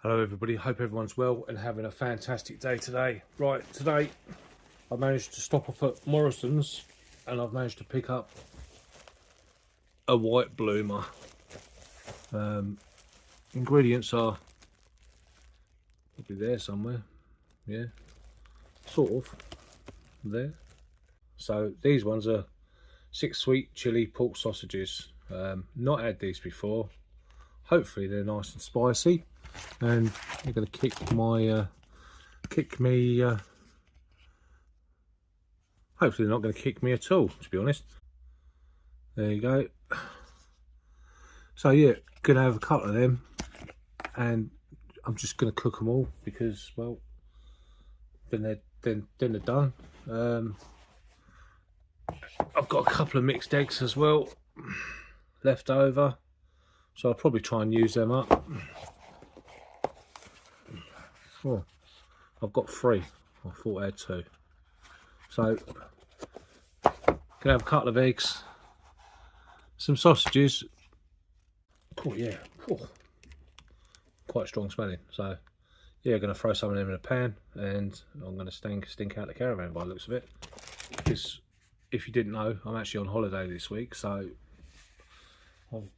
Hello everybody, hope everyone's well and having a fantastic day today. Right, today I managed to stop off at Morrison's and I've managed to pick up a white bloomer. Ingredients are probably there somewhere, yeah, sort of, there. So these ones are 6 sweet chili pork sausages. Not had these before, hopefully they're nice and spicy. And they're going to kick me. Hopefully, they're not going to kick me at all. To be honest, there you go. So yeah, gonna have a couple of them, and I'm just going to cook them all because, well, then they're done. I've got a couple of mixed eggs as well left over, so I'll probably try and use them up. Oh, I've got 3. I thought I had 2. So, gonna have a couple of eggs, some sausages. Oh yeah, oh, quite strong smelling. So, yeah, gonna throw some of them in a pan, and I'm gonna stink out the caravan by the looks of it. Because if you didn't know, I'm actually on holiday this week, so I've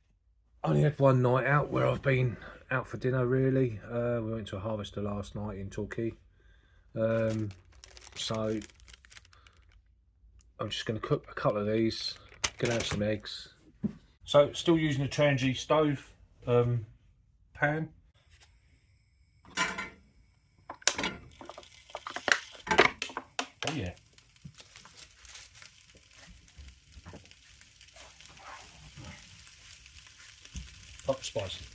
only had one night out where I've been out for dinner. Really, we went to a harvester last night in Torquay. So I'm just going to cook a couple of these, gonna have some eggs. So still using the Trangi stove pan. Oh yeah. Proper spicy.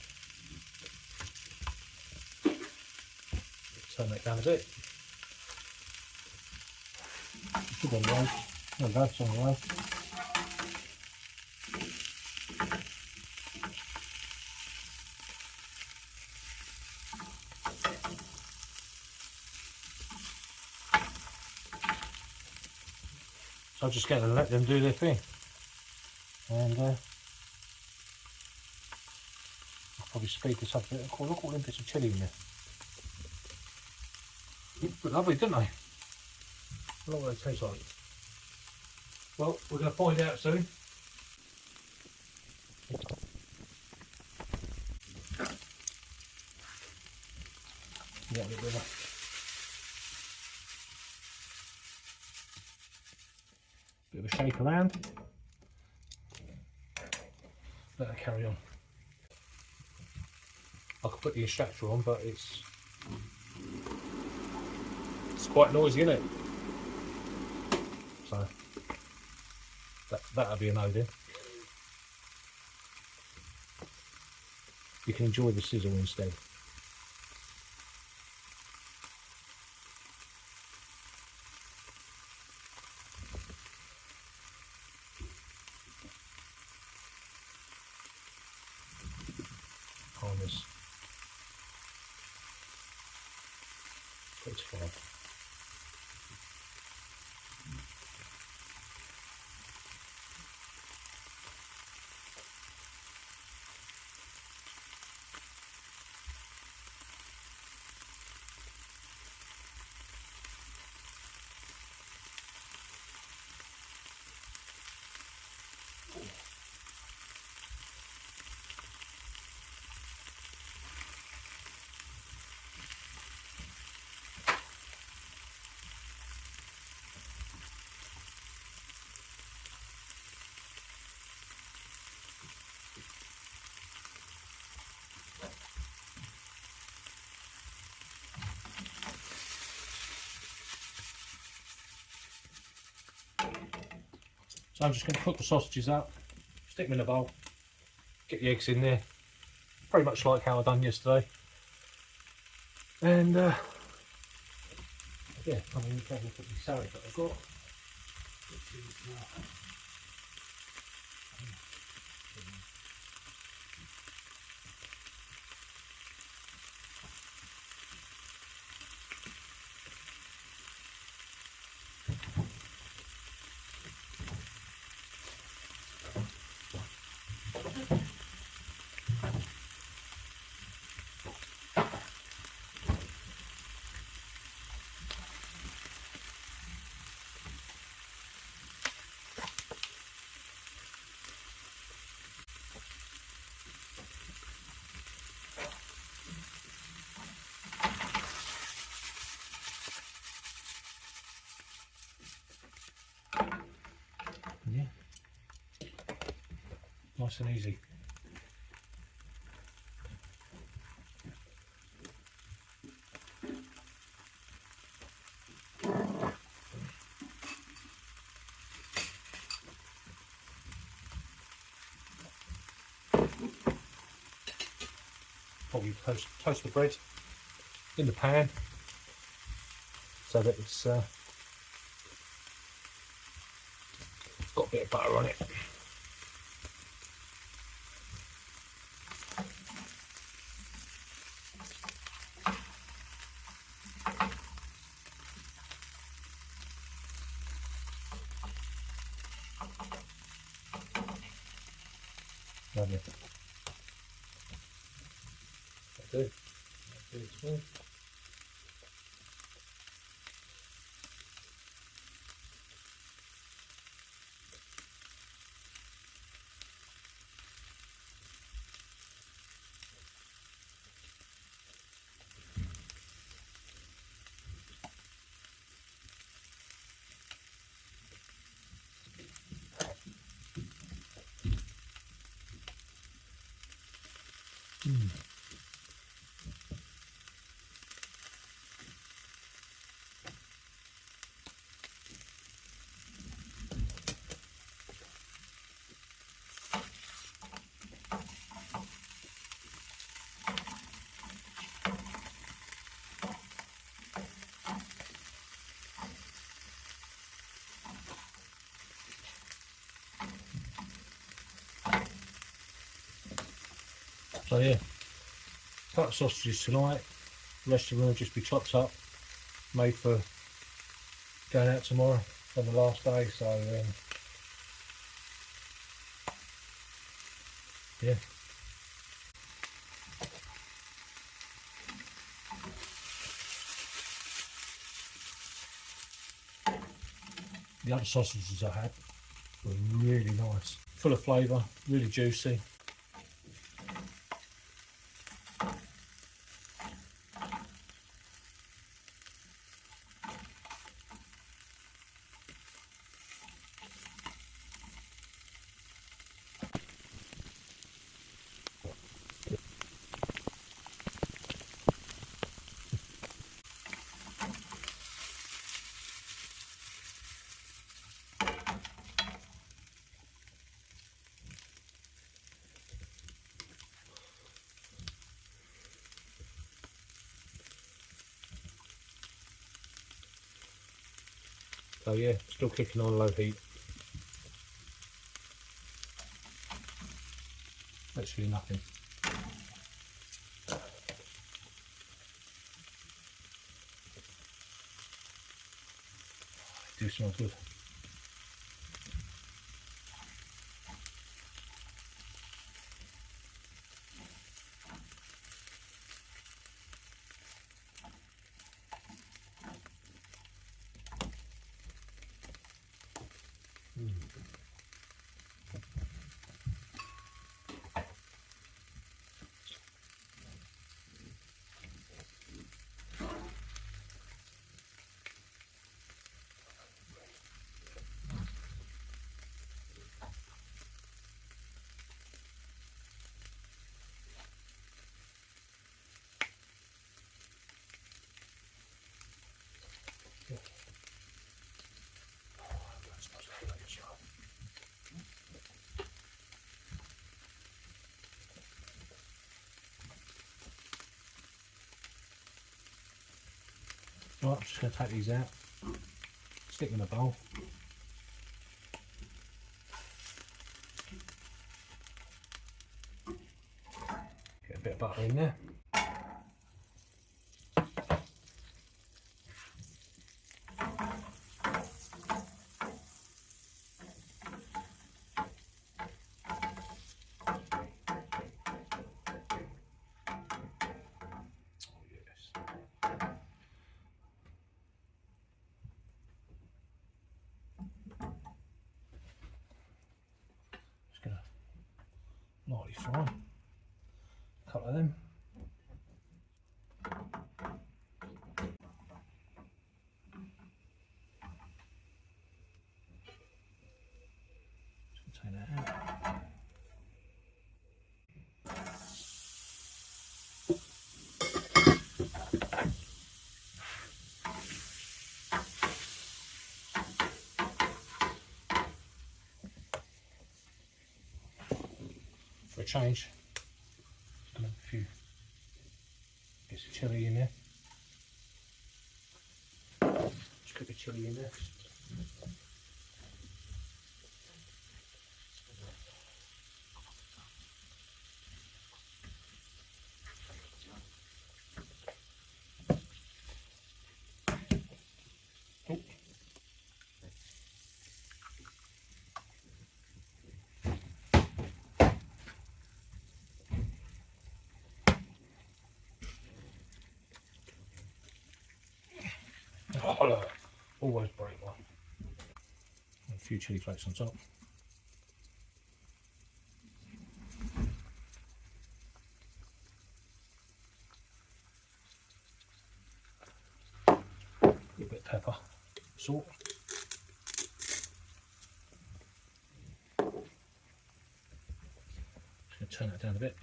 Turn that down a bit. Should be on low. There we go, it's on low. So I'm just going to let them do their thing. And I'll probably speed this up a bit. Oh, look all them bits of chilli in there. But lovely, didn't they? I don't know what they taste like. Well, we're going to find out soon. Yeah, a bit of a shake around. Let her carry on. I could put the extractor on, but it's quite noisy, isn't it? So that'll be a no then. You can enjoy the sizzle instead. On this 25. So I'm just going to cook the sausages up, stick them in a bowl, get the eggs in there, pretty much like how I done yesterday. And yeah, I'm going to have a look at the salad that I've got. Which is, nice and easy. Probably toast the bread in the pan so that it's got a bit of butter on it. Lovely. That'll do. That'll do as well. So yeah, cut sausages tonight. The rest of them will just be chopped up, made for going out tomorrow on the last day. So yeah. The other sausages I had were really nice, full of flavour, really juicy. So yeah, still cooking on low heat. Literally nothing. They do smell good. Right, I'm just going to take these out, stick them in a bowl. Get a bit of butter in there. Lightly fry a couple of them. Just take that out. change. Just gonna have a few bits of chilli in there. Just put the chilli in there. Oh, look, always break one. A few chilli flakes on top. A little bit of pepper, salt. Just going to turn that down a bit.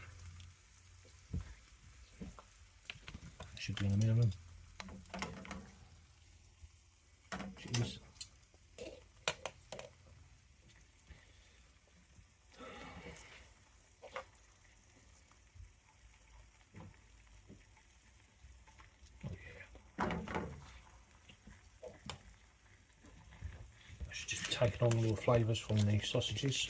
Should be on a minimum. Cheese. Oh yeah. I should just be taking on all the flavours from the sausages.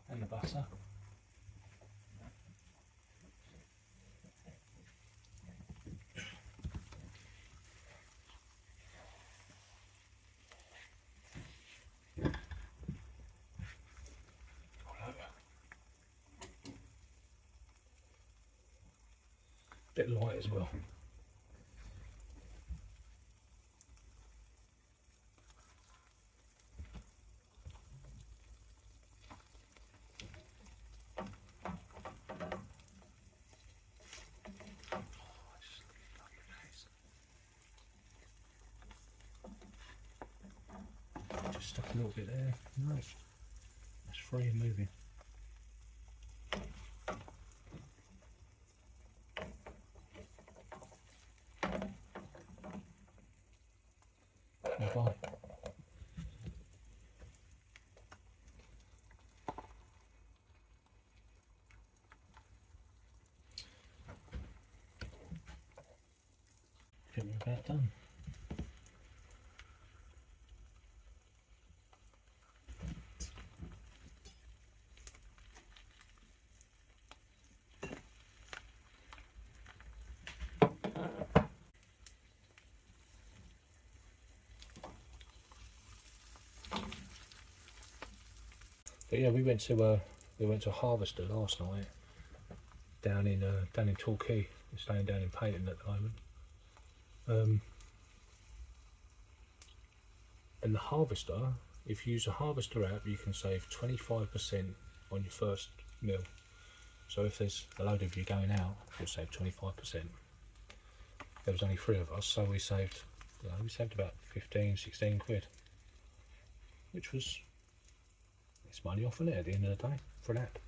And the butter. Bit light as well. Just stuck a little bit there. Nice. That's free and moving. Bye. Think we're about done. But yeah, we went to a harvester last night down in Torquay. We're staying down in Payton at the moment. And the harvester, if you use a harvester app, you can save 25% on your first meal. So if there's a load of you going out, you'll save 25%. There was only 3 of us, so we saved about 15-16 quid, which was, it's money off in it at the end of the day for an app.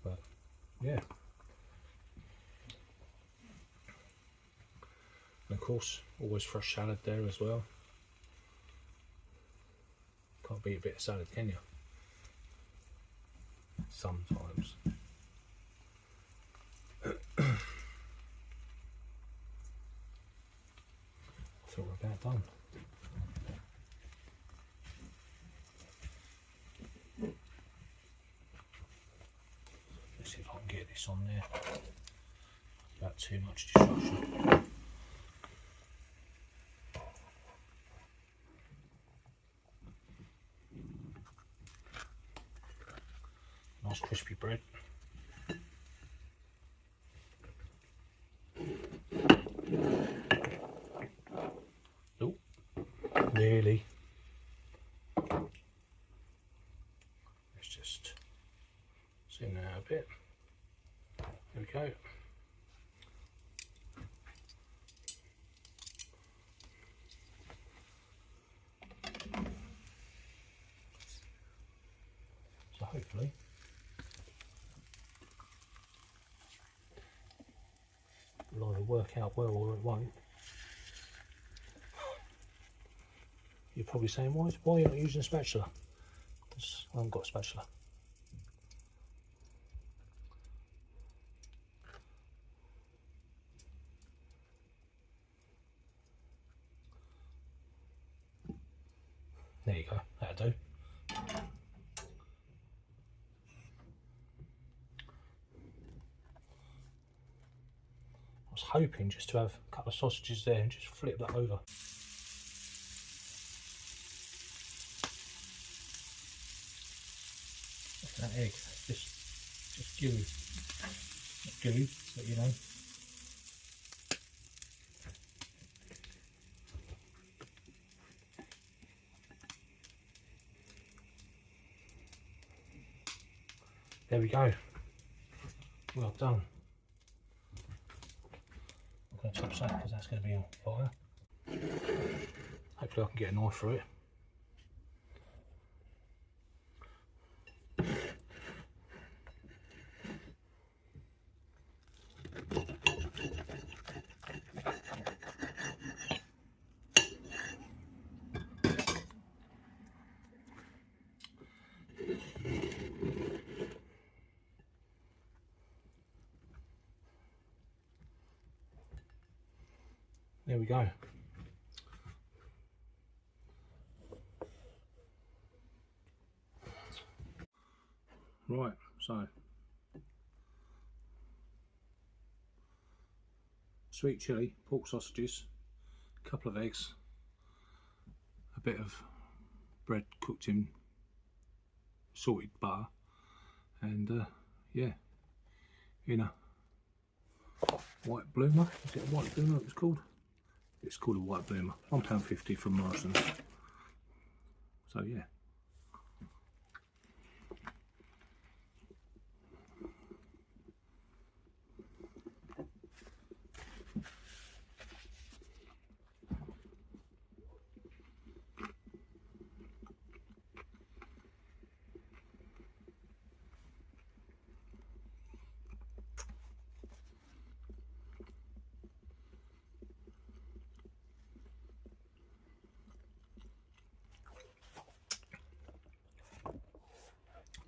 But yeah, and of course always fresh salad there as well. Can't beat a bit of salad, can you? Sometimes. I thought we're about done. Let's see if I can get this on there. About too much destruction. Nice crispy bread. Nope, nearly. Let's just zoom that out a bit. There we go. So hopefully it'll either work out well or it won't. You're probably saying, why are you not using a spatula? Because I haven't got a spatula. There you go, that'll do. I was hoping just to have a couple of sausages there and just flip that over. Look at that egg, just gooey. Not gooey, but you know. There we go. Well done. I'm going to touch that because that's going to be on fire. Hopefully I can get a knife through it. There we go. Right, so sweet chilli, pork sausages, a couple of eggs, a bit of bread cooked in salted butter, and yeah, in a white bloomer. Is it a white bloomer it was called? It's called a white bloomer. £1.50 from Morrison's. So yeah.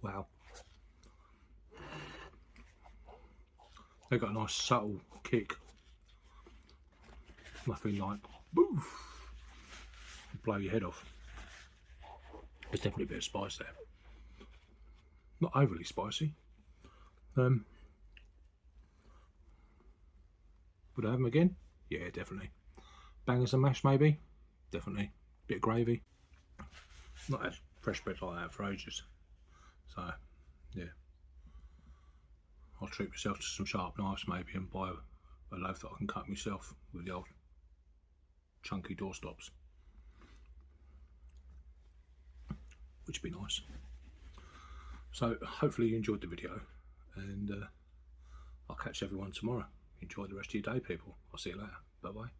Wow. They've got a nice subtle kick. Nothing like boof, blow your head off. There's definitely a bit of spice there. Not overly spicy. Would I have them again? Yeah, definitely. Bangers and mash maybe? Definitely. Bit of gravy. Not had fresh bread like that for ages. So, yeah. I'll treat myself to some sharp knives maybe and buy a loaf that I can cut myself with the old chunky doorstops. Which would be nice. So, hopefully you enjoyed the video, and I'll catch everyone tomorrow. Enjoy the rest of your day, people. I'll see you later. Bye bye.